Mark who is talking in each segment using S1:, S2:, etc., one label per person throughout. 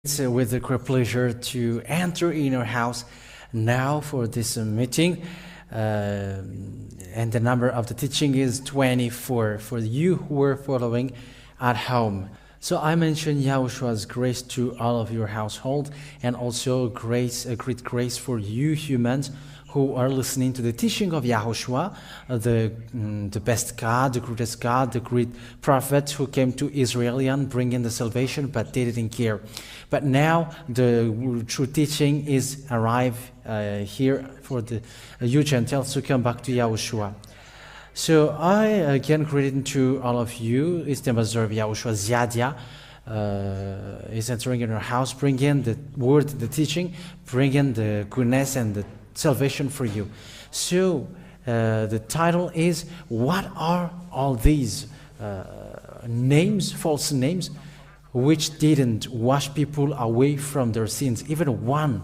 S1: It's with a great pleasure to enter in your house now for this meeting. And the number of the teaching is 24 for you who are following at home. So I mentioned Yahoshua's grace to all of your household, and also grace, a great grace for you humans who are listening to the teaching of Yahushua, the best God, the great prophet who came to Israel bringing the salvation, but they didn't care. But now the true teaching is arrived here for the you Gentiles to come back to Yahushua. So I again greeting to all of you. It's the Ambassador of Yahushua, Ziadia. Is entering in your house, bringing the word, the teaching, bringing the goodness and the salvation for you. So the title is, what are all these names, false names, which didn't wash people away from their sins, even one?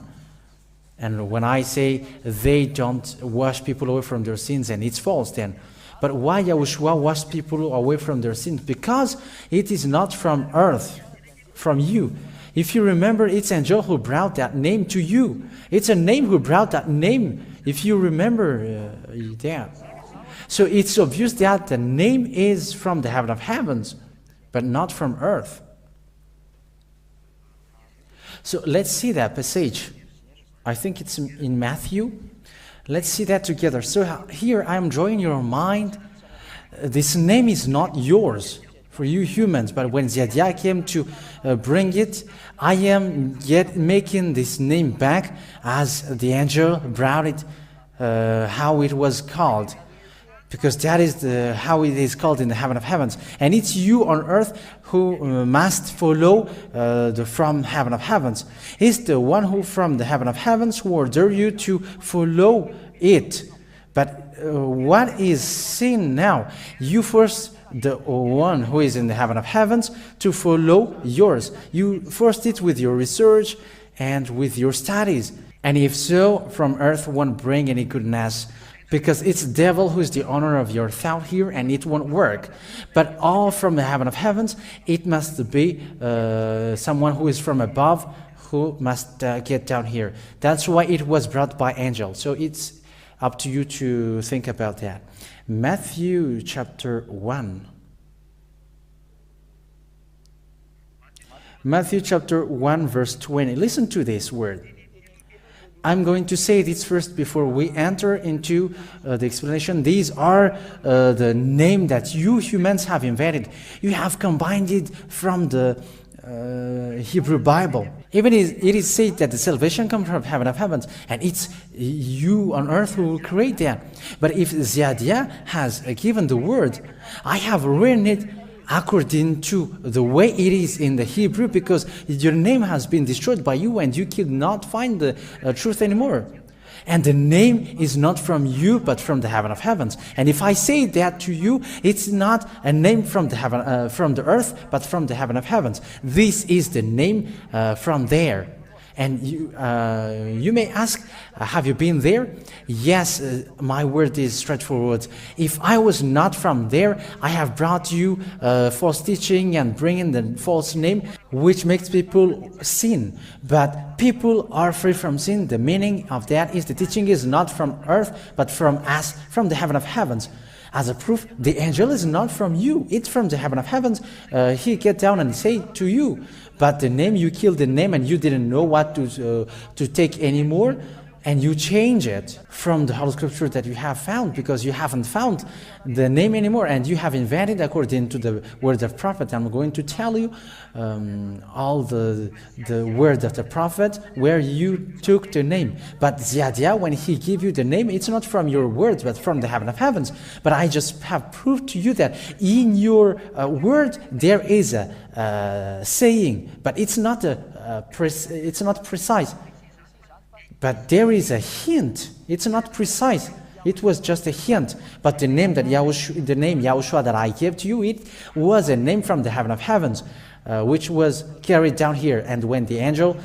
S1: And when I say they don't wash people away from their sins, and it's false then. But why Yahushua washed people away from their sins? Because it is not from earth, from you. If you remember, it's angel who brought that name to you. It's a name who brought that name, if you remember that. So it's obvious that the name is from the heaven of heavens, but not from earth. So let's see that passage. I think it's in Matthew. Let's see that together. So here I'm drawing your mind. This name is not yours for you humans, but when Ziadia came to bring it, I am yet making this name back as the angel brought it, how it was called, because that is how it is called in the heaven of heavens. And it's you on earth who must follow the from heaven of heavens. It's the one who from the heaven of heavens who order you to follow it. But what is sin now? You first, the one who is in the heaven of heavens, to follow yours. You first it with your research and with your studies. And if so, from earth won't bring any goodness, because it's the devil who is the owner of your thought here, and it won't work. But all from the heaven of heavens, it must be someone who is from above, who must get down here. That's why it was brought by angel. So it's up to you to think about that. Matthew chapter 1. Matthew chapter 1 verse 20. Listen to this word. I'm going to say this first before we enter into the explanation. These are the name that you humans have invented. You have combined it from the Hebrew Bible. Even it is said that the salvation comes from heaven of heavens, and it's you on earth who will create that. But if Ziadia has given the word, I have written it according to the way it is in the Hebrew, because your name has been destroyed by you and you cannot find the truth anymore. And the name is not from you, but from the heaven of heavens. And if I say that to you, it's not a name from the heaven, from the earth, but from the heaven of heavens. This is the name from there. And you may ask, have you been there? Yes, my word is straightforward. If I was not from there, I have brought you false teaching and bringing the false name, which makes people sin. But people are free from sin. The meaning of that is the teaching is not from earth, but from us, from the heaven of heavens. As a proof, the angel is not from you. It's from the heaven of heavens. He get down and say to you. But the name, you killed the name and you didn't know what to take anymore. And you change it from the Holy Scripture that you have found, because you haven't found the name anymore, and you have invented according to the word of prophet. I'm going to tell you all the word of the prophet where you took the name. But Ziadia, when he gave you the name, it's not from your words, but from the heaven of heavens. But I just have proved to you that in your word there is a saying, but it's not it's not precise. But there is a hint. It's not precise. It was just a hint. But the name Yahushua that I gave to you, it was a name from the heaven of heavens, which was carried down here. And when the angel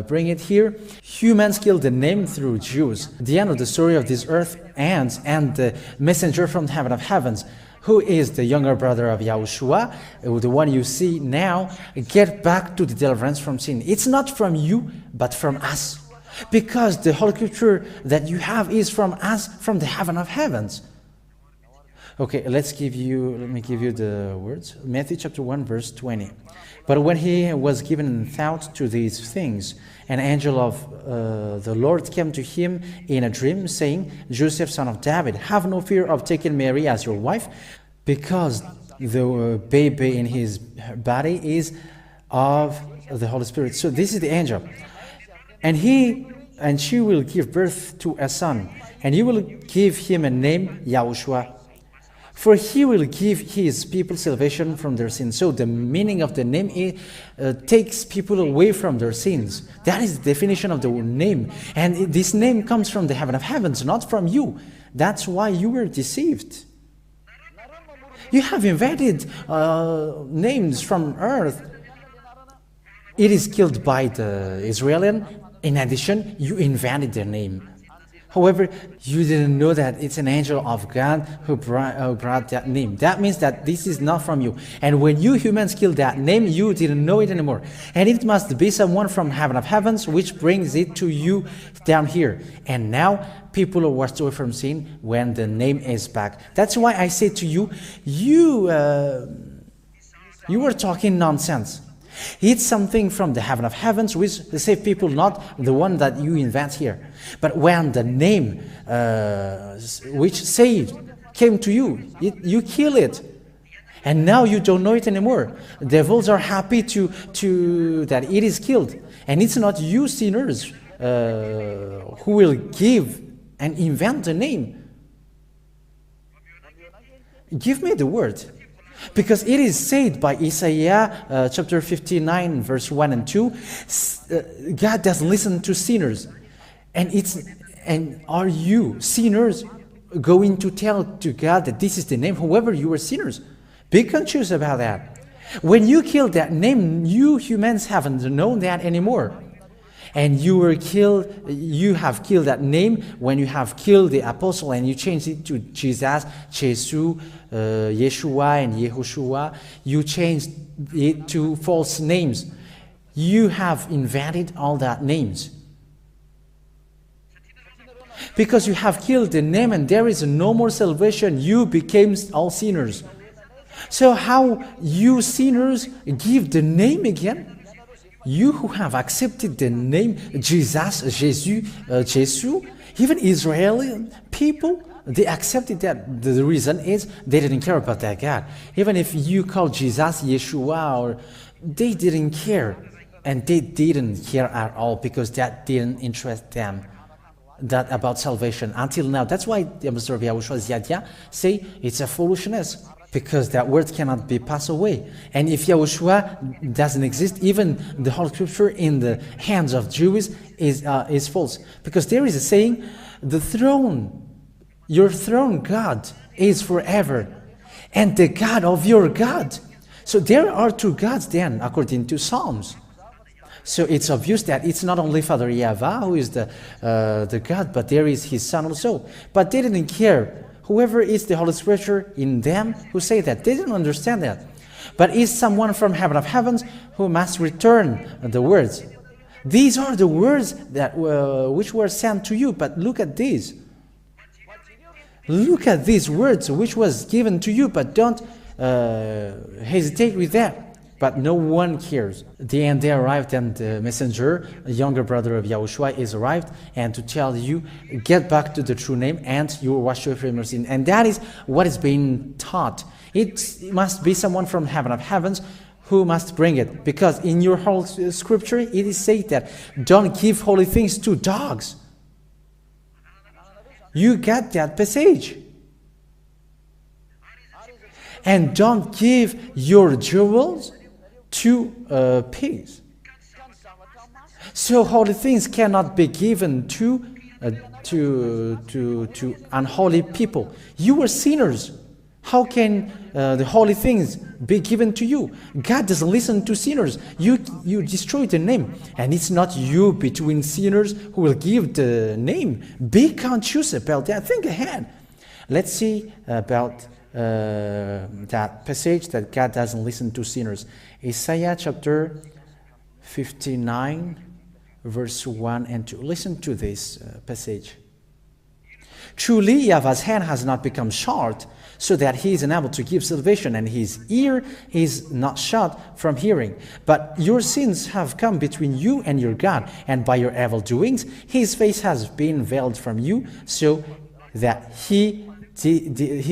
S1: bring it here, humans killed the name through Jews. The end of the story of this earth ends, and the messenger from the heaven of heavens who is the younger brother of Yahushua, the one you see now, get back to the deliverance from sin. It's not from you, but from us. Because the Holy Scripture that you have is from us, from the heaven of heavens. Okay, let me give you the words. Matthew chapter 1, verse 20. But when he was given thought to these things, an angel of the Lord came to him in a dream, saying, Joseph, son of David, have no fear of taking Mary as your wife, because the baby in his body is of the Holy Spirit. So this is the angel. And she will give birth to a son, and you will give him a name, YAHOSHUAH. For he will give his people salvation from their sins. So the meaning of the name takes people away from their sins. That is the definition of the name. And this name comes from the heaven of heavens, not from you. That's why you were deceived. You have invented names from earth. It is killed by the Israelian. In addition, you invented their name. However, you didn't know that it's an angel of God who brought that name. That means that this is not from you. And when you humans killed that name, you didn't know it anymore. And it must be someone from heaven of heavens which brings it to you down here. And now people are washed away from sin when the name is back. That's why I say to you, you were talking nonsense. It's something from the heaven of heavens which save people, not the one that you invent here. But when the name which saved came to you, you kill it. And now you don't know it anymore. Devils are happy to that it is killed. And it's not you sinners who will give and invent the name. Give me the word. Because it is said by Isaiah chapter 59 verse 1 and 2, God doesn't listen to sinners. And are you sinners going to tell to God that this is the name? However, you are sinners. Be conscious about that. When you killed that name, you humans haven't known that anymore. And you have killed that name when you have killed the apostle and you changed it to Jesus, Yeshua and YAHOSHUAH. You changed it to false names. You have invented all that names. Because you have killed the name and there is no more salvation, you became all sinners. So how you sinners give the name again? You who have accepted the name Jesus, even Israeli people, they accepted that. The reason is they didn't care about that God. Even if you call Jesus Yeshua, or they didn't care. And they didn't care at all because that didn't interest them. That about salvation until now. That's why the ambassador of Yahushua Ziyadia say it's a foolishness. Because that word cannot be passed away. And if Yahushua doesn't exist, even the Holy Scripture in the hands of Jews is false. Because there is a saying, the throne, your throne, God, is forever. And the God of your God. So there are two gods then, according to Psalms. So it's obvious that it's not only Father Yahweh who is the God, but there is his son also. But they didn't care. Whoever is the Holy Scripture in them who say that, they didn't understand that. But is someone from heaven of heavens who must return the words. These are the words that which were sent to you. But look at these. Look at these words which was given to you. But don't hesitate with that. But no one cares. And they arrived, and the messenger, a younger brother of Yahushua, is arrived, and to tell you, get back to the true name, and you will wash away from your sin. And that is what is being taught. It must be someone from heaven of heavens who must bring it. Because in your whole scripture, it is said that don't give holy things to dogs. You get that passage. And don't give your jewels to pigs. So holy things cannot be given to unholy people. You were sinners. How can the holy things be given to you? God doesn't listen to sinners. You destroy the name. And it's not you between sinners who will give the name. Be conscious about that. Think ahead. Let's see about that passage that God doesn't listen to sinners. Isaiah chapter 59, verse 1 and 2. Listen to this passage. Truly, Yahweh's hand has not become short, so that he is unable to give salvation, and his ear is not shut from hearing. But your sins have come between you and your God, and by your evil doings, his face has been veiled from you, so that he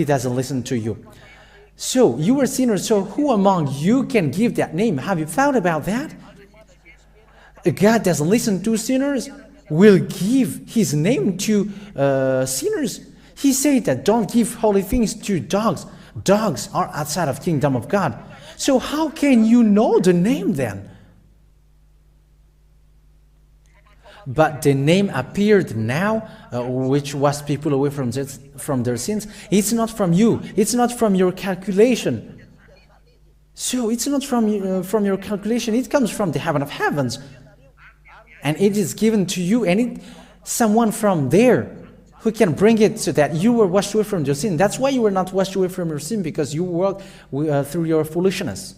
S1: doesn't listen to you. So, you are sinners, so who among you can give that name? Have you thought about that? God doesn't listen to sinners, will give his name to sinners. He said that don't give holy things to dogs. Dogs are outside of kingdom of God. So how can you know the name then? But the name appeared now, which was people away from their sins. It's not from you. It's not from your calculation. So it's not from your calculation. It comes from the heaven of heavens. And it is given to you, and someone from there who can bring it so that you were washed away from your sin. That's why you were not washed away from your sin, because you walked through your foolishness.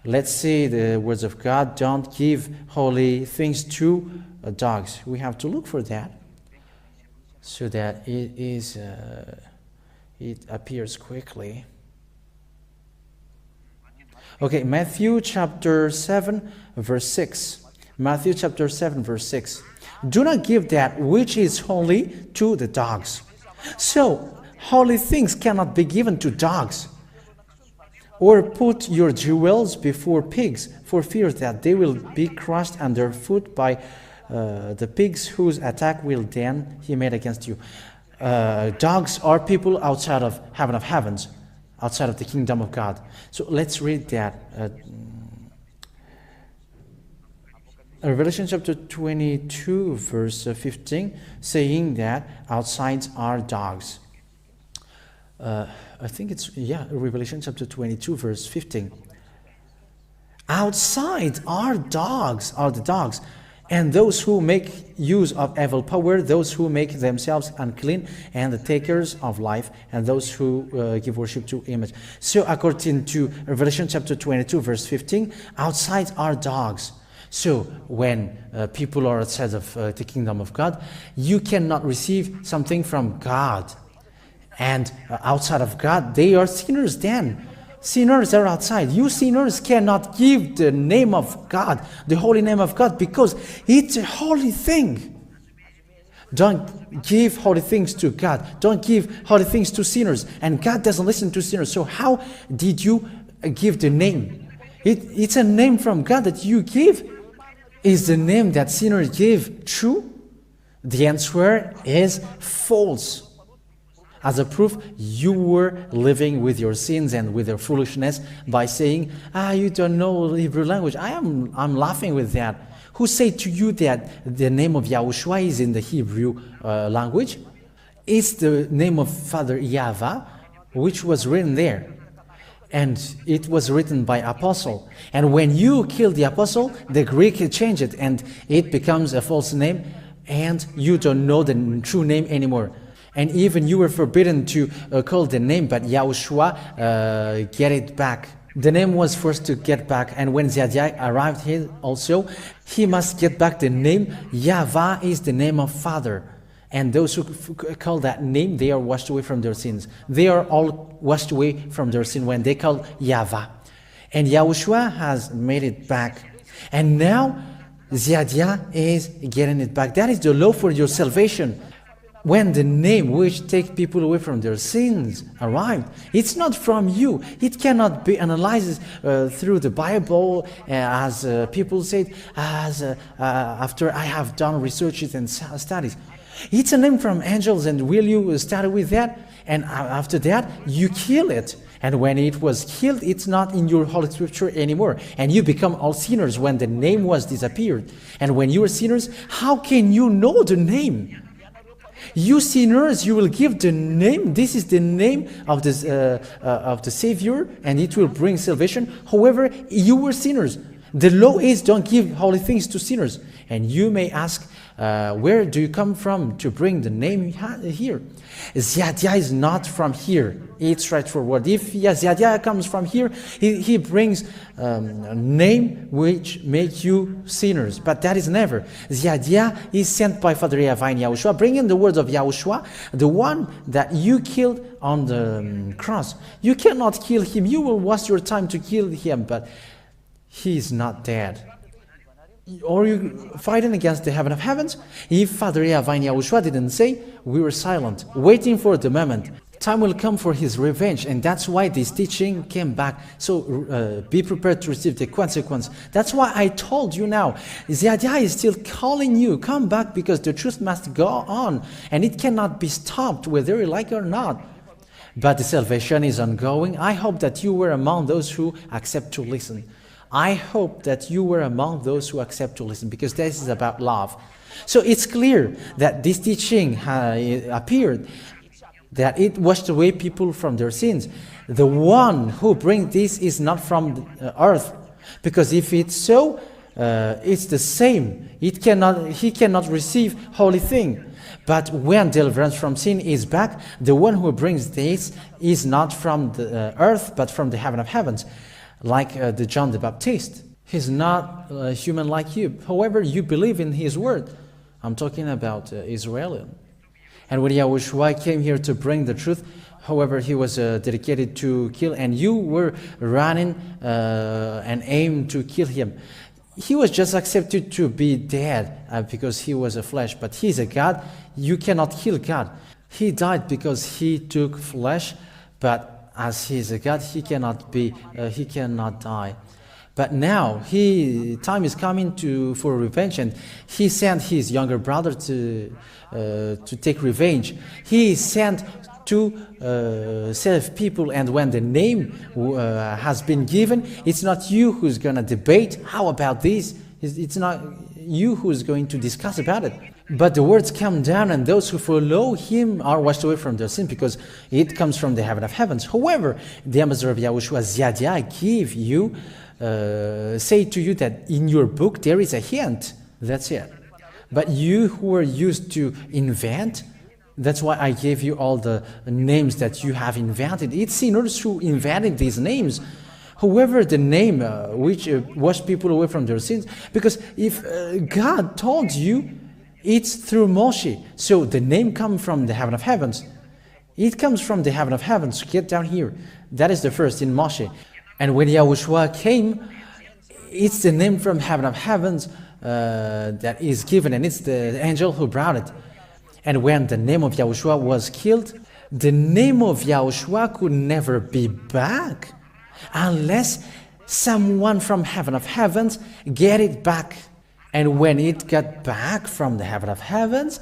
S1: Let's see the words of God. Don't give holy things to dogs. We have to look for that so that it appears quickly. Okay, Matthew chapter 7, verse 6. Matthew chapter 7, verse 6. Do not give that which is holy to the dogs. So, holy things cannot be given to dogs. Or put your jewels before pigs, for fear that they will be crushed underfoot by the pigs whose attack will then be made against you. Dogs are people outside of heaven of heavens, outside of the kingdom of God. So let's read that. Revelation chapter 22, verse 15, saying that outside are dogs. I think it's, Revelation chapter 22, verse 15. Outside are the dogs, and those who make use of evil power, those who make themselves unclean, and the takers of life, and those who give worship to image. So according to Revelation chapter 22, verse 15, outside are dogs. So when people are outside of the kingdom of God, you cannot receive something from God. And outside of God, they are sinners then. Sinners are outside. You sinners cannot give the name of God, the holy name of God, because it's a holy thing. Don't give holy things to God. Don't give holy things to sinners. And God doesn't listen to sinners. So how did you give the name? It's a name from God that you give. Is the name that sinners give true? The answer is false. As a proof, you were living with your sins and with your foolishness by saying, you don't know Hebrew language. I'm laughing with that. Who said to you that the name of YAHOSHUAH is in the Hebrew language? It's the name of Father Yahweh, which was written there. And it was written by apostle. And when you kill the apostle, the Greek changed it, and it becomes a false name, and you don't know the true name anymore. And even you were forbidden to call the name, but YAHOSHUAH get it back. The name was forced to get back, and when Zadiah arrived here also, he must get back the name. Yahweh is the name of Father. And those who call that name, they are washed away from their sins. They are all washed away from their sin when they call Yahweh. And YAHOSHUAH has made it back. And now, Zadiah is getting it back. That is the law for your salvation. When the name which takes people away from their sins arrived, it's not from you. It cannot be analyzed through the Bible, as people said, after I have done researches and studies. It's a name from angels, and will you start with that? And after that, you kill it. And when it was killed, it's not in your Holy Scripture anymore. And you become all sinners when the name was disappeared. And when you are sinners, how can you know the name? You sinners, you will give the name. This is the name of the Savior, and it will bring salvation. However, you were sinners. The law is don't give holy things to sinners. And you may ask, where do you come from to bring the name here? Ziadia is not from here. It's straightforward. If Ziadia comes from here, he brings a name which make you sinners. But that is never. Ziadia is sent by Father Yahavai and Yahushua, bringing the words of Yahushua, the one that you killed on the cross. You cannot kill him. You will waste your time to kill him, but he is not dead. Or you fighting against the heaven of heavens? If Father Yahavai and Yahushua didn't say, we were silent, waiting for the moment. Time will come for his revenge, and that's why this teaching came back. So be prepared to receive the consequence. That's why I told you now, Ziadia is still calling you, come back, because the truth must go on, and it cannot be stopped, whether you like it or not. But the salvation is ongoing. I hope that you were among those who accept to listen. I hope that you were among those who accept to listen, because this is about love. So it's clear that this teaching appeared, that it washed away people from their sins. The one who brings this is not from the earth, because if it's so, it's the same. He cannot receive holy thing. But when deliverance from sin is back, the one who brings this is not from the earth, but from the heaven of heavens. Like the John the Baptist. He's not human like you. However, you believe in his word. I'm talking about Israel. And when Yahushua came here to bring the truth, however, he was dedicated to kill, and you were running and aimed to kill him. He was just accepted to be dead because he was a flesh, but he's a God. You cannot kill God. He died because he took flesh, but as he is a God, he cannot die. But now, time is coming for revenge, and he sent his younger brother to take revenge. He is sent to save people, and when the name has been given, it's not you who's going to debate, how about this? It's not you who's going to discuss about it. But the words come down, and those who follow him are washed away from their sin, because it comes from the heaven of heavens. However, the ambassador of Yahushua, Ziadia, say to you that in your book there is a hint. That's it. But you who are used to invent, that's why I gave you all the names that you have invented. It's sinners who invented these names. However, the name which washed people away from their sins, because if God told you, it's through Moshe. So the name comes from the heaven of heavens. It comes from the heaven of heavens. Get down here. That is the first in Moshe. And when Yahushua came, it's the name from heaven of heavens that is given, and it's the angel who brought it. And when the name of Yahushua was killed, the name of Yahushua could never be back unless someone from heaven of heavens get it back. And when it got back from the heaven of heavens,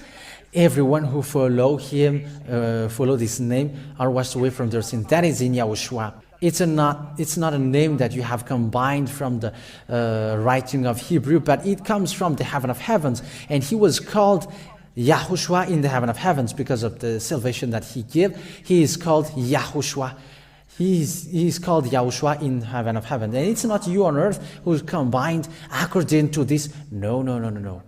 S1: everyone who follow him, follow this name, are washed away from their sin. That is in Yahushua. It's not a name that you have combined from the writing of Hebrew, but it comes from the heaven of heavens. And he was called YAHOSHUAH in the heaven of heavens because of the salvation that he gave. He is called YAHOSHUAH. He is called Yahushua in heaven of heaven. And it's not you on earth who's combined according to this. No.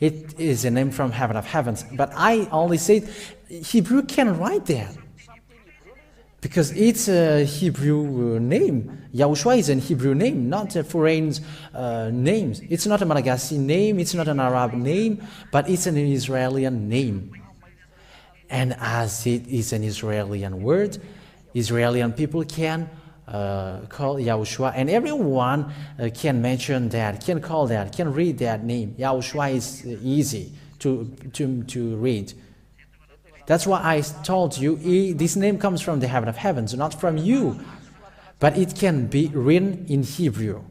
S1: It is a name from heaven of heavens. But I only said Hebrew can write that, because it's a Hebrew name. Yahushua is a Hebrew name, not a foreign name. It's not a Malagasy name, it's not an Arab name, but it's an Israeli name. And as it is an Israeli word, Israeli people can call Yahushua, and everyone can mention that, can call that, can read that name. Yahushua is easy to read. That's why I told you this name comes from the heaven of heavens, not from you, but it can be written in Hebrew.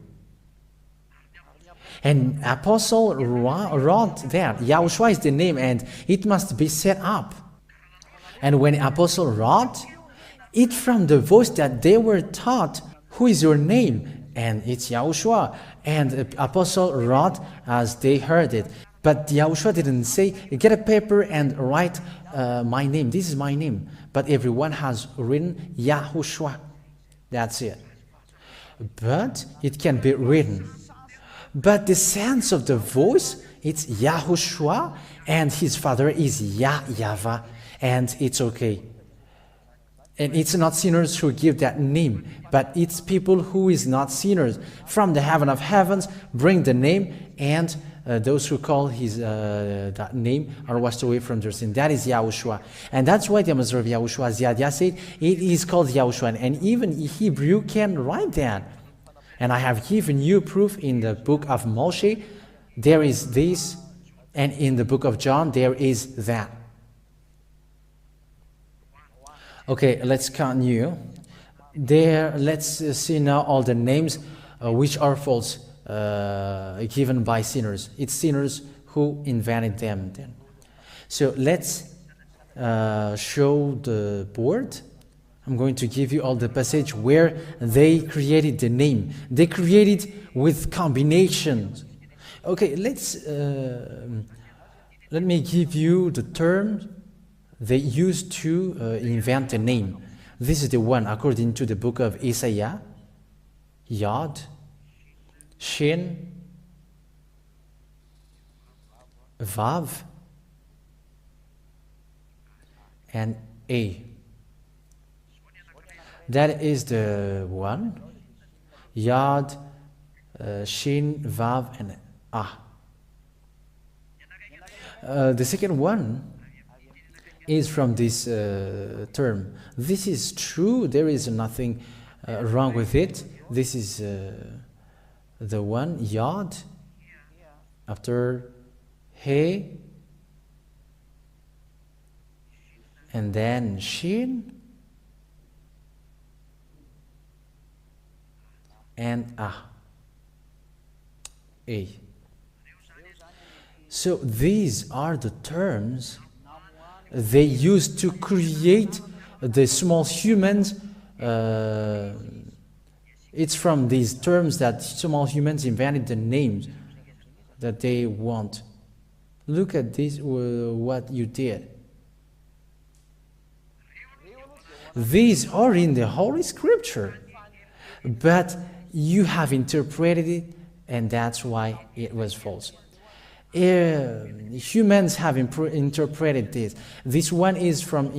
S1: And Apostle wrote that Yahushua is the name, and it must be set up. And when Apostle wrote, it from the voice that they were taught, who is your name? And it's Yahushua. And the apostle wrote as they heard it. But Yahushua didn't say, get a paper and write my name. This is my name. But everyone has written Yahushua. That's it. But it can be written. But the sense of the voice, it's YAHOSHUAH, and his father is Yahweh, and it's okay. And it's not sinners who give that name, but it's people who is not sinners. From the heaven of heavens, bring the name, and those who call his that name are washed away from their sin. That is YAHOSHUAH. And that's why the ambassador of YAHOSHUAH, Ziadia, said it is called YAHOSHUAH. And even Hebrew can write that. And I have given you proof in the book of Moshe, there is this, and in the book of John, there is that. Okay, let's continue. Let's see now all the names which are false, given by sinners. It's sinners who invented them then. So let's show the board. I'm going to give you all the passage where they created the name. They created with combinations. Okay, let me give you the term they used to invent a name. This is the one according to the book of Isaiah. Yod, Shin, Vav, and A. That is the one. Yod, Shin, Vav, and Ah. The second one is from this term. This is true. There is nothing wrong with it. This is the one, Yod, after He, and then Shin, and Ah, A. So these are the terms they used to create the small humans. It's from these terms that small humans invented the names that they want. Look at this, what you did. These are in the Holy Scripture, but you have interpreted it, and that's why it was false. Humans have interpreted this. This one is from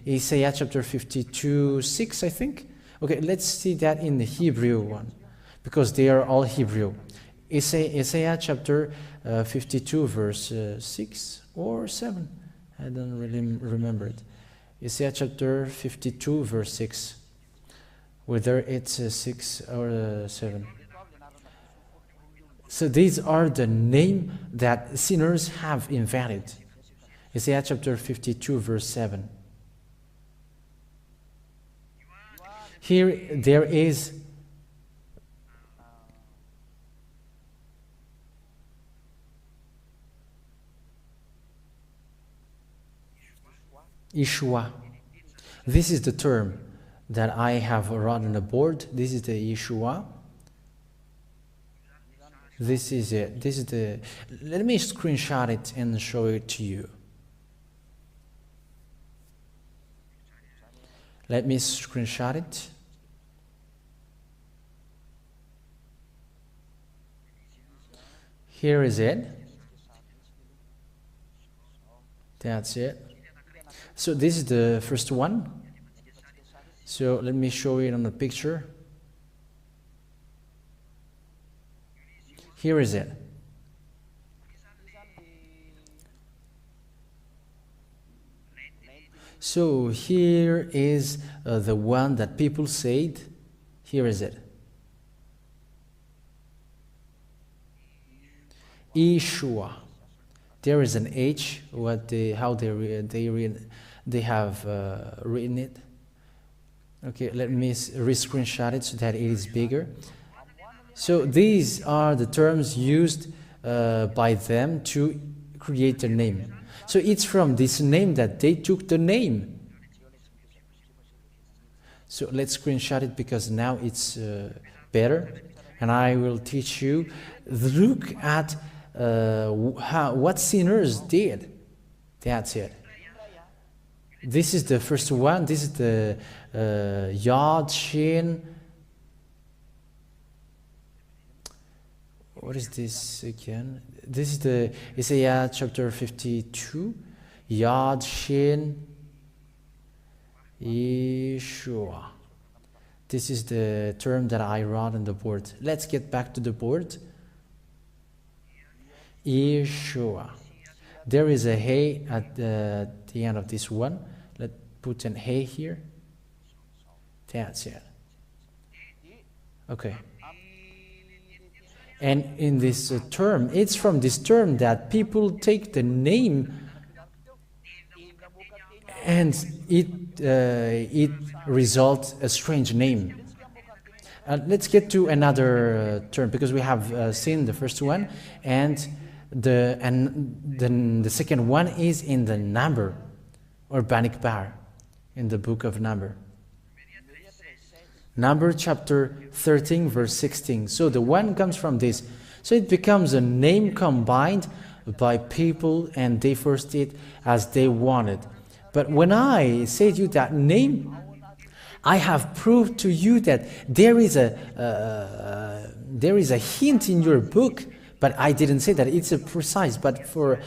S1: Isaiah chapter 52:6, I think. Okay, let's see that in the Hebrew one, because they are all Hebrew. Isaiah chapter 52 verse 6 or 7. I don't really remember it. Isaiah chapter 52 verse 6. Whether it's 6 or 7. So these are the name that sinners have invented. Isaiah chapter 52 verse 7. Here there is Yeshua. This is the term that I have wrote on the board. This is the Yeshua. This is it. This is the. Let me screenshot it and show it to you. Let me screenshot it. Here is it. That's it. So this is the first one. So let me show it on the picture. Here is it. So here is the one that people said. Here is it. Yeshua. There is an H. They have written it. Okay, let me re-screenshot it so that it is bigger. So these are the terms used by them to create a name. So it's from this name that they took the name. So let's screenshot it because now it's better. And I will teach you. Look at what sinners did. That's it. This is the first one. This is the Yod, Shin. what is this again? This is the Isaiah chapter 52. YAHOSHUAH. This is the term that I wrote on the board. Let's get back to the board. YAHOSHUAH. There is a hey at the end of this one. Let's put an hey here. That's it. Okay. And in this term, it's from this term that people take the name and it results a strange name. Let's get to another term, because we have seen the first one, and then the second one is in the number, or Banikbar, in the book of Number. Number chapter 13 verse 16. So the one comes from this. So it becomes a name combined by people, and they forced it as they wanted. But when I say to you that name, I have proved to you that there is a hint in your book, but I didn't say that it's a precise. But for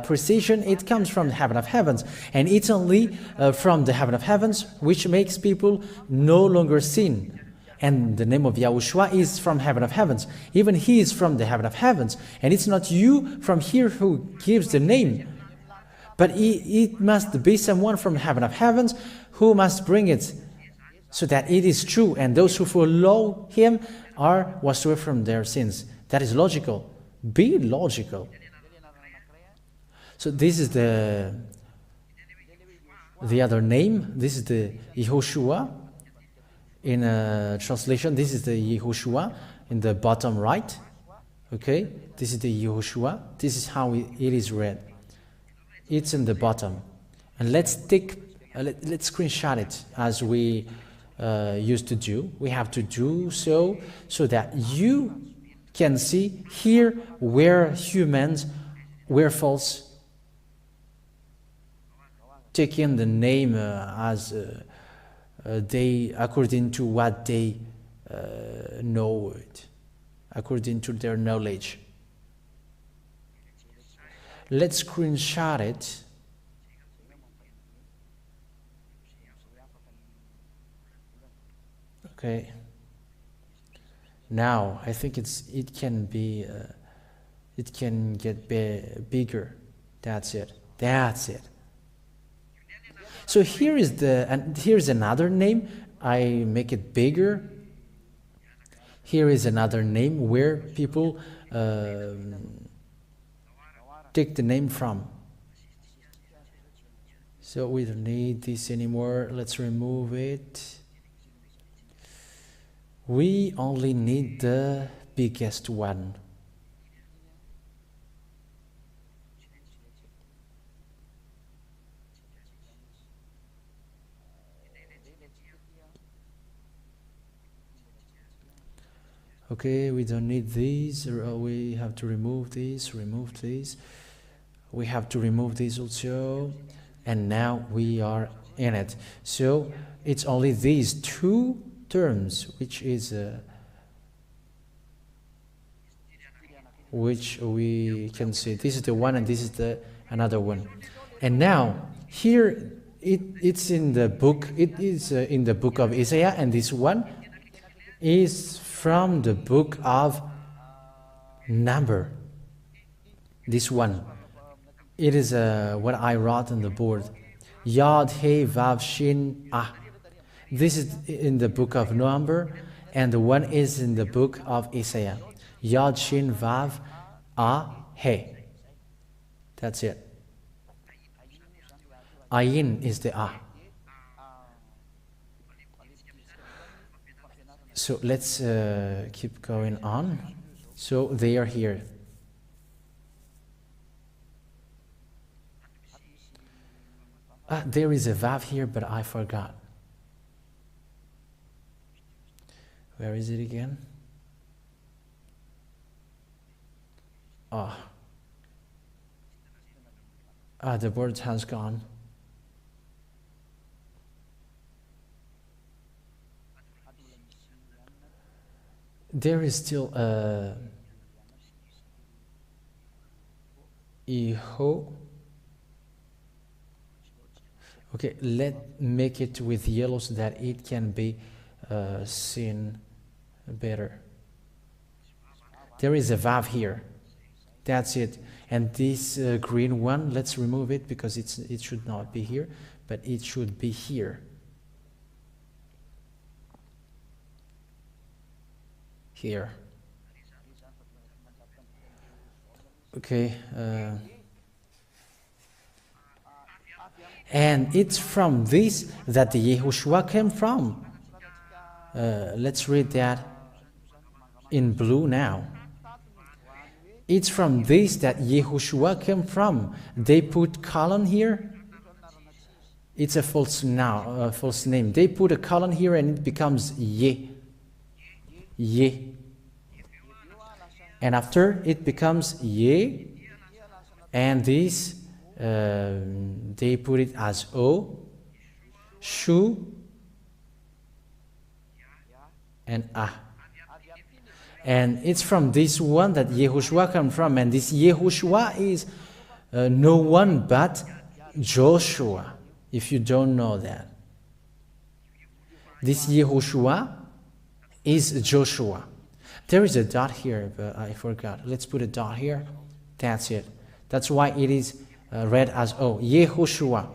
S1: precision, it comes from the heaven of heavens, and it's only from the heaven of heavens which makes people no longer sin. And the name of YAHOSHUAH is from heaven of heavens. Even he is from the heaven of heavens, and it's not you from here who gives the name, but it must be someone from heaven of heavens who must bring it, so that it is true, and those who follow him are washed away from their sins. That is logical. Be logical. So this is the other name. This is the YAHOSHUAH. In a translation, this is the YAHOSHUAH in the bottom right. Okay, this is the YAHOSHUAH. This is how it is read. It's in the bottom, and let's screenshot it as we used to do. We have to do so that you can see here where humans were false, taking the name as they, according to what they know it, according to their knowledge. Let's screenshot it. Okay. Now I think it can get bigger. That's it. That's it. So here's another name. I make it bigger. Here is another name where people take the name from. So we don't need this anymore. Let's remove it. We only need the biggest one. Okay, we don't need these. We have to remove these, we have to remove these also, and now we are in it. So it's only these two terms which we can see. This is the one, and this is the another one. And now here it's in the book. It is in the book of Isaiah, and this one is from the book of Number. This one, it is what I wrote on the board. Yod He Vav Shin Ah. This is in the book of Number, and the one is in the book of Isaiah. Yod Shin Vav Ah He. That's it. Ayin is the Ah. So let's keep going on. So they are here. There is a Vav here, but I forgot. Where is it again? The word has gone. There is still Yeho. Okay, let's make it with yellow so that it can be seen better. There is a vav here. That's it. And this green one, let's remove it because it should not be here, but it should be here. Here. Okay. And it's from this that the YAHOSHUAH came from. Let's read that in blue now. It's from this that YAHOSHUAH came from. They put colon here. It's a false name. They put a colon here and it becomes Ye. Ye. And after it becomes Ye. And this, they put it as O, Shu, and Ah. And it's from this one that YAHOSHUAH comes from. And this YAHOSHUAH is no one but Joshua, if you don't know that. This YAHOSHUAH is Joshua. There is a dot here, but I forgot. Let's put a dot here. That's it. That's why it is read as O. YAHOSHUAH.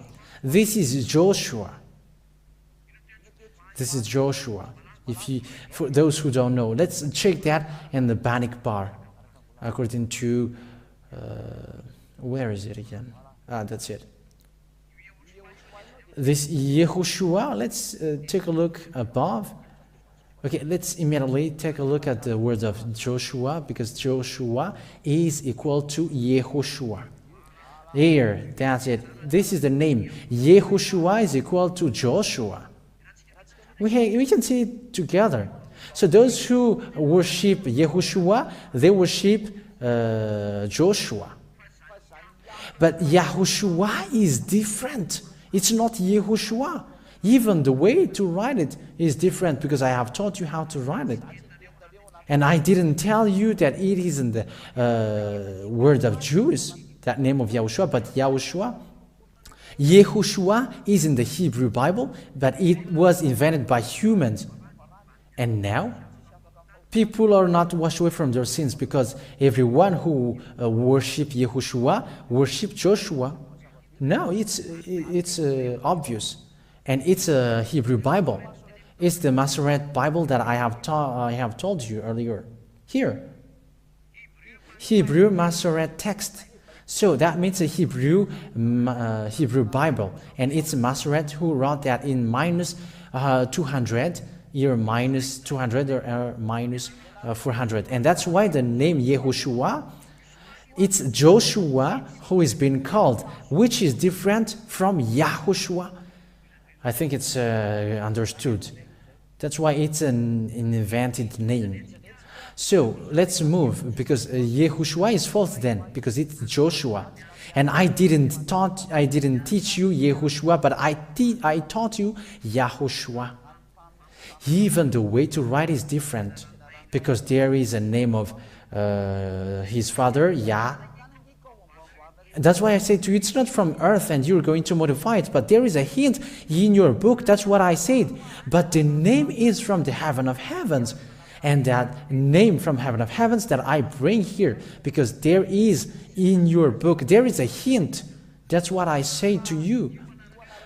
S1: This is Joshua. This is Joshua. For those who don't know, let's check that in the Bannock bar. According to, where is it again? That's it. This YAHOSHUAH, let's take a look above. Okay, let's immediately take a look at the word of Joshua, because Joshua is equal to YAHOSHUAH. Here, that's it. This is the name. YAHOSHUAH is equal to Joshua. We can see it together. So those who worship YAHOSHUAH, they worship Joshua. But YAHOSHUAH is different. It's not YAHOSHUAH. Even the way to write it is different, because I have taught you how to write it. And I didn't tell you that it is in the word of Jews, that name of YAHOSHUAH, but YAHOSHUAH. YAHOSHUAH is in the Hebrew Bible, but it was invented by humans. And now, people are not washed away from their sins, because everyone who worship YAHOSHUAH worship Joshua. No, it's obvious. And it's a Hebrew Bible. It's the Masoret Bible that I have told you earlier. Here. Hebrew Masoret text. So that means a Hebrew Bible. And it's Masoret who wrote that in minus 200, either minus 200 or minus 400. And that's why the name YAHOSHUAH, it's Joshua who is being called, which is different from YAHOSHUAH. I think it's understood. That's why it's an invented name. So let's move, because YAHOSHUAH is false then, because it's Joshua. And I didn't teach you YAHOSHUAH, but I taught you YAHOSHUAH. Even the way to write is different, because there is a name of his father, Yah. That's why I say to you, it's not from earth and you're going to modify it, but there is a hint in your book. That's what I said. But the name is from the heaven of heavens. And that name from heaven of heavens that I bring here, because there is in your book, there is a hint. That's what I say to you.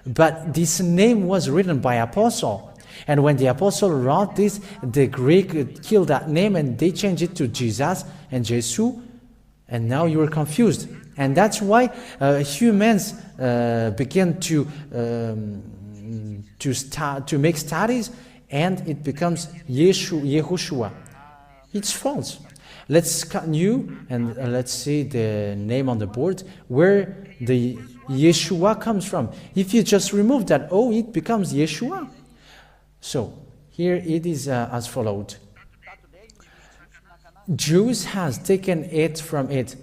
S1: But this name was written by apostle. And when the apostle wrote this, the Greek killed that name and they changed it to Jesus and Jesus. And now you're confused. And that's why humans begin to make studies, and it becomes YAHOSHUAH. It's false. Let's continue and let's see the name on the board where the Yeshua comes from. If you just remove that O, it becomes Yeshua. So here it is as followed. Jews has taken it from it.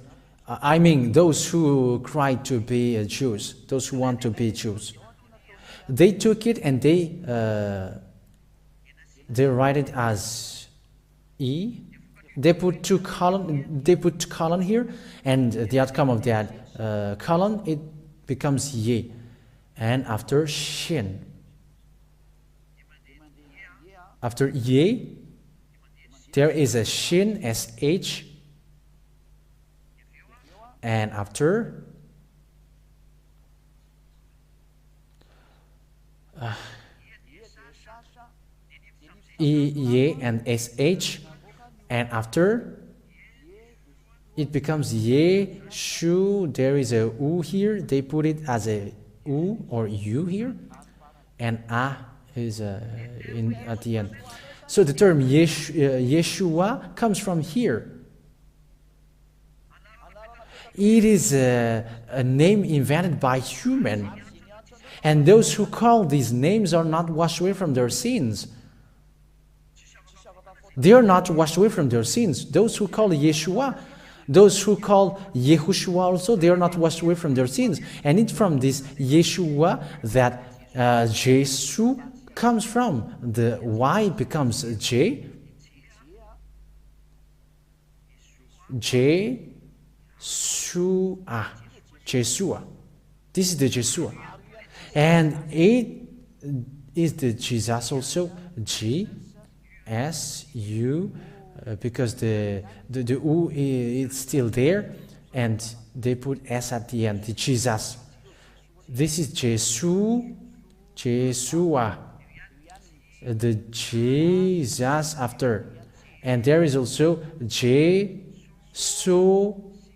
S1: I mean, those who cry to be Jews, those who want to be Jews. They took it and they write it as E, They put two colon here, and the outcome of that colon, it becomes ye. And after shin. After ye, there is a shin, sh. And after ye and sh. And after it becomes ye, shu. There is a u here. They put it as a u or u here. And a is at the end. So the term Yeshua comes from here. It is a name invented by human. And those who call these names are not washed away from their sins. They are not washed away from their sins. Those who call Yeshua, those who call YAHOSHUAH also, they are not washed away from their sins. And it's from this Yeshua that Jesus comes from. The Y becomes J. Jesua. This is the Jesua. And it is the Jesus also. G. S, U, because the U is still there, and they put S at the end, the Jesus. This is Jesua, the Jesus after. And there is also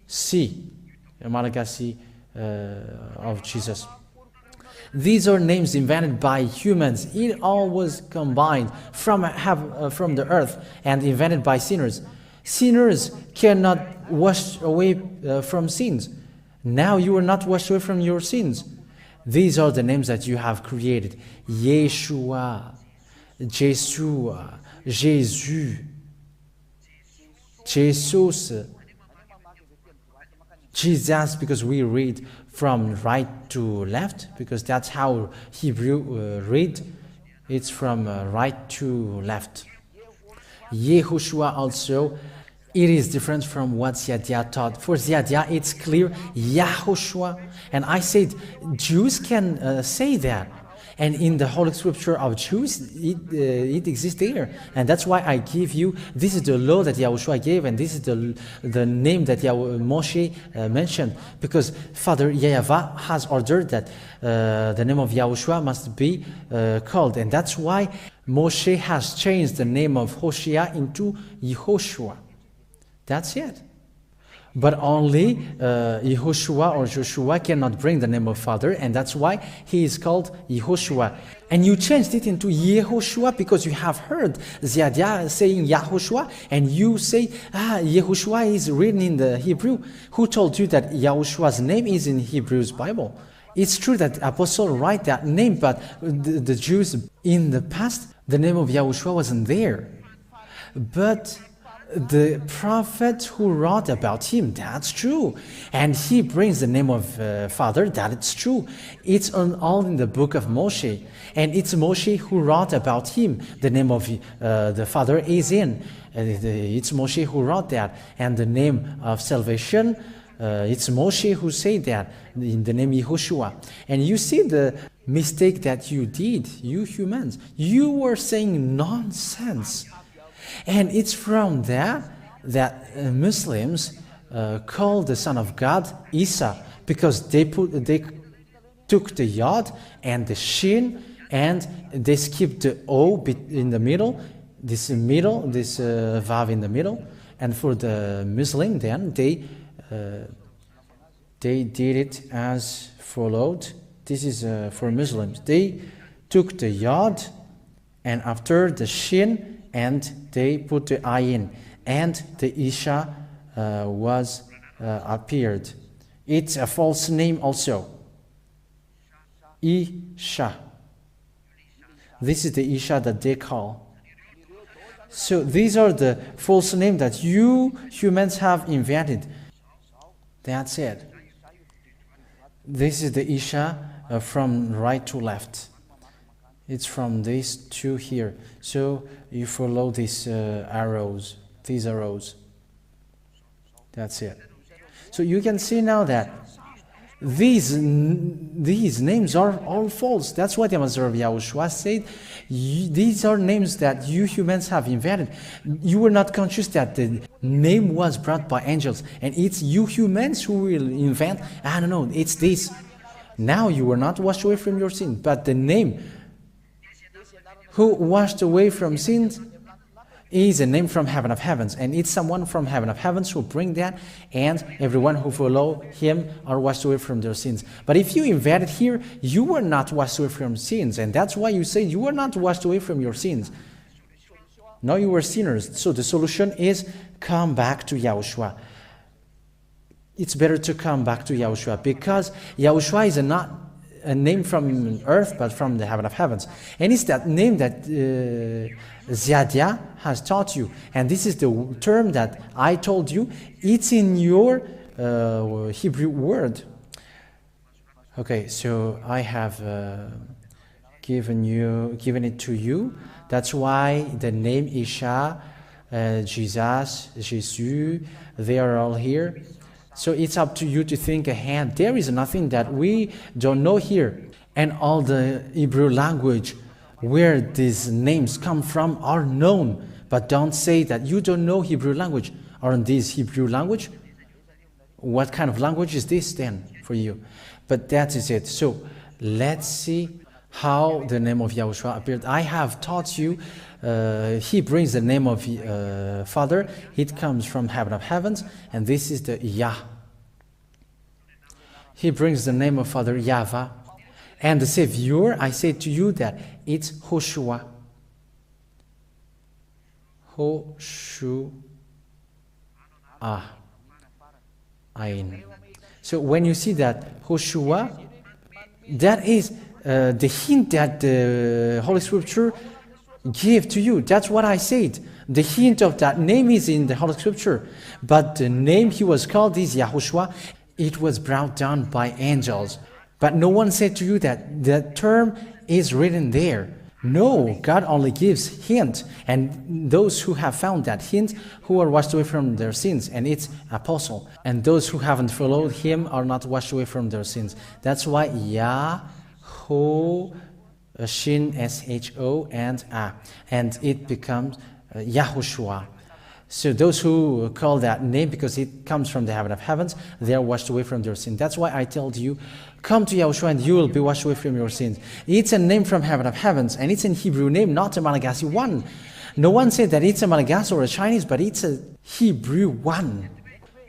S1: C, Malagasy of Jesus. These are names invented by humans. It all was combined from the earth and invented by sinners. Sinners cannot wash away from sins. Now you are not washed away from your sins. These are the names that you have created. Yeshua, Jesua, Jesus, Jesus, Jesus, because we read from right to left, because that's how Hebrew read. It's from right to left. YAHOSHUAH also, it is different from what Ziadia taught. For Ziadia, it's clear, YAHOSHUAH. And I said, Jews can say that. And in the Holy Scripture of Jews, it exists there. And that's why I give you, this is the law that YAHOSHUAH gave, and this is the name that Moshe mentioned. Because Father Yahweh has ordered that the name of YAHOSHUAH must be called. And that's why Moshe has changed the name of Hosea into YAHOSHUAH. That's it. But only YAHOSHUAH or Joshua cannot bring the name of Father, and that's why he is called YAHOSHUAH. And you changed it into YAHOSHUAH because you have heard Ziadia saying YAHOSHUAH, and you say, YAHOSHUAH is written in the Hebrew. Who told you that YAHOSHUAH's name is in Hebrew's Bible? It's true that apostles write that name, but the Jews in the past, the name of YAHOSHUAH wasn't there. But the prophet who wrote about him, that's true. And he brings the name of Father, that's true. It's all in the book of Moshe. And it's Moshe who wrote about him. The name of the Father is in. It's Moshe who wrote that. And the name of salvation, it's Moshe who said that, in the name YAHOSHUAH. And you see the mistake that you did, you humans. You were saying nonsense. And it's from that Muslims call the Son of God Isa, because they took the yod and the shin, and they skipped the o in the middle, this vav in the middle. And for the Muslim, then they did it as followed. This is for Muslims. They took the yod, and after the shin, and they put the ayin, and the Isha was appeared. It's a false name also. Isha. This is the Isha that they call. So these are the false names that you humans have invented. That's it. This is the Isha from right to left. It's from these two here. So you follow these arrows. these arrows. That's it. So you can see now that these names are all false. That's what the Ambassador of Yahushua said. These are names that you humans have invented. You were not conscious that the name was brought by angels. And it's you humans who will invent, I don't know, it's this. Now you were not washed away from your sin. But the name who washed away from sins is a name from heaven of heavens, and it's someone from heaven of heavens who bring that, and everyone who follow him are washed away from their sins. But if you invent it here, you were not washed away from sins, and that's why you say you were not washed away from your sins. No, you were sinners. So the solution is come back to Yahushua. It's better to come back to Yahushua, because Yahushua is not a name from earth, but from the heaven of heavens. And it's that name that Ziadia has taught you. And this is the term that I told you. It's in your Hebrew word. Okay, so I have given it to you. That's why the name Isha, Jesus, Jesus, they are all here. So it's up to you to think ahead. There is nothing that we don't know here. And all the Hebrew language where these names come from are known. But don't say that you don't know Hebrew language. Aren't these Hebrew language? What kind of language is this then for you? But that is it. So let's see how the name of Yahushua appeared. I have taught you, he brings the name of Father. It comes from heaven of heavens, and this is the Yah. He brings the name of Father Yahweh. And the Savior, I say to you that it's YAHOSHUAH. YAHOSHUAH. Ayin. So when you see that YAHOSHUAH, that is the hint that the Holy Scripture gave to you. That's what I said. The hint of that name is in the Holy Scripture. But the name he was called is Yahushua. It was brought down by angels. But no one said to you that the term is written there. No, God only gives hint. And those who have found that hint, who are washed away from their sins, and it's apostle. And those who haven't followed him are not washed away from their sins. That's why Yaho, Shin, S-H-O, and A. And it becomes YAHOSHUAH. So those who call that name because it comes from the heaven of heavens, they are washed away from their sin. That's why I told you, come to Yahushua and you will be washed away from your sins. It's a name from heaven of heavens, and it's in Hebrew name, not a Malagasy one. No one said that it's a Malagasy or a Chinese, but it's a Hebrew one.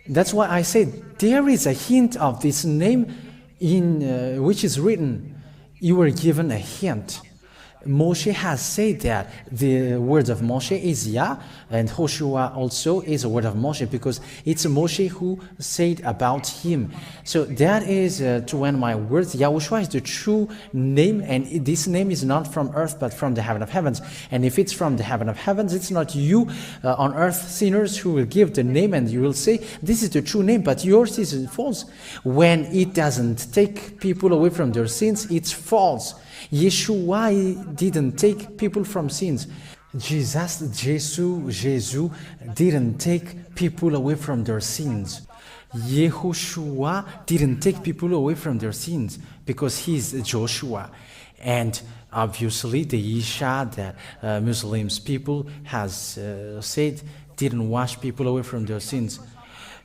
S1: That's why I said there is a hint of this name in which is written. You were given a hint. Moshe has said that the word of Moshe is Yah, and YAHOSHUAH also is a word of Moshe because it's Moshe who said about him. So that is to end my words. Yahushua is the true name, and this name is not from earth but from the heaven of heavens. And if it's from the heaven of heavens, it's not you on earth sinners who will give the name and you will say this is the true name, but yours is false. When it doesn't take people away from their sins, it's false. Yeshua didn't take people from sins. Jesus didn't take people away from their sins. YAHOSHUAH didn't take people away from their sins because he's Joshua. And obviously the Isha that Muslims people has said didn't wash people away from their sins.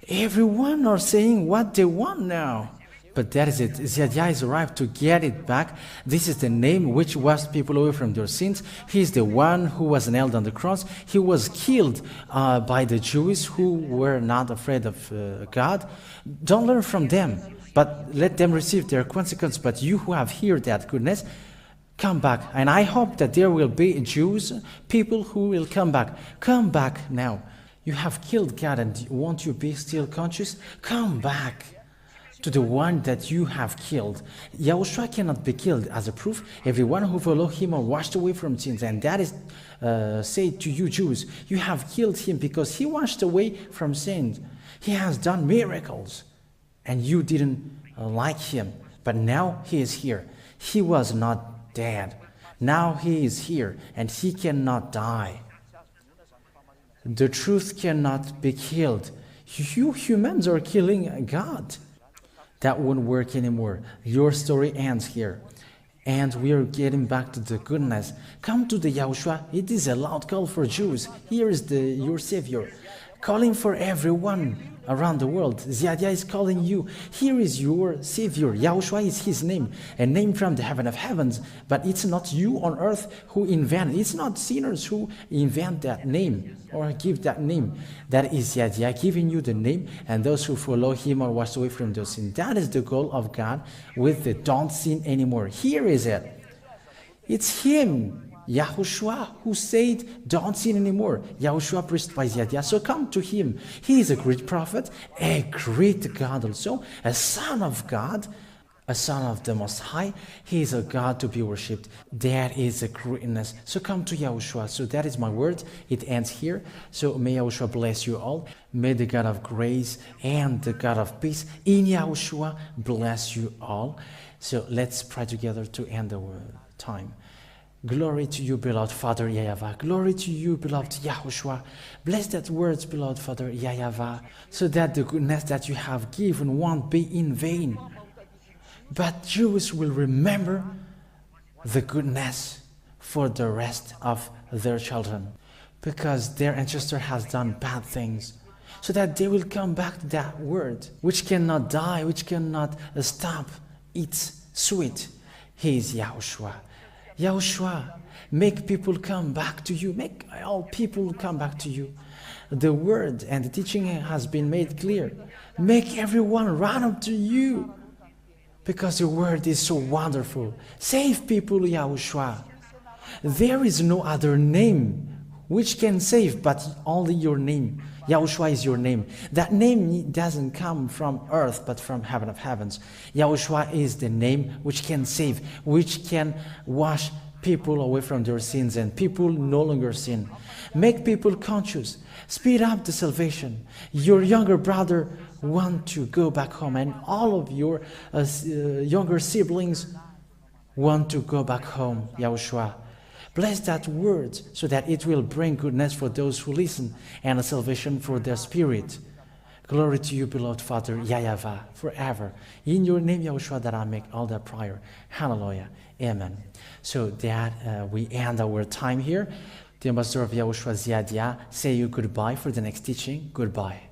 S1: Everyone are saying what they want now. But that is it. Ziadia is arrived to get it back. This is the name which washed people away from their sins. He is the one who was nailed on the cross. He was killed by the Jews who were not afraid of God. Don't learn from them, but let them receive their consequence. But you who have heard that goodness, come back. And I hope that there will be Jews, people who will come back. Come back now. You have killed God, and won't you be still conscious? Come back to the one that you have killed. Yahushua cannot be killed. As a proof, everyone who follow him are washed away from sins. And that is said to you Jews, you have killed him because he washed away from sins. He has done miracles. And you didn't like him. But now he is here. He was not dead. Now he is here and he cannot die. The truth cannot be killed. You humans are killing God. That won't work anymore. Your story ends here. And we are getting back to the goodness. Come to the Yahushua. It is a loud call for Jews. Here is your Savior, calling for everyone around the world. Ziadia is calling you. Here is your Savior. Yahushua is his name, a name from the heaven of heavens. But it's not you on earth who invent. It's not sinners who invent that name or give that name. That is Ziadia giving you the name, and those who follow him are washed away from those sins. That is the goal of God with the don't sin anymore. Here is it. It's him, Yahushua, who said, don't sin anymore. Yahushua preached by Ziadia. So come to him. He is a great prophet, a great God also, a son of God, a son of the Most High. He is a God to be worshipped. That is a greatness. So come to Yahushua. So that is my word. It ends here. So may Yahushua bless you all. May the God of grace and the God of peace in Yahushua bless you all. So let's pray together to end the time. Glory to you, beloved Father Yahweh. Glory to you, beloved Yahushua. Bless that words, beloved Father Yahweh, so that the goodness that you have given won't be in vain. But Jews will remember the goodness for the rest of their children, because their ancestor has done bad things, so that they will come back to that word, which cannot die, which cannot stop. It's sweet. He is Yahushua. Yahushua, make people come back to you. Make all people come back to you. The word and the teaching has been made clear. Make everyone run up to you, because your word is so wonderful. Save people, Yahushua. There is no other name which can save but only your name. Yahushua is your name. That name doesn't come from earth but from heaven of heavens. Yahushua is the name which can save, which can wash people away from their sins, and people no longer sin. Make people conscious. Speed up the salvation. Your younger brother wants to go back home, and all of your younger siblings want to go back home, Yahushua. Bless that word so that it will bring goodness for those who listen and a salvation for their spirit. Glory to you, beloved Father Yahweh, forever. In your name, Yahushua, that I make all that prayer. Hallelujah. Amen. So that we end our time here. The ambassador of Yahushua Ziadia say you goodbye for the next teaching. Goodbye.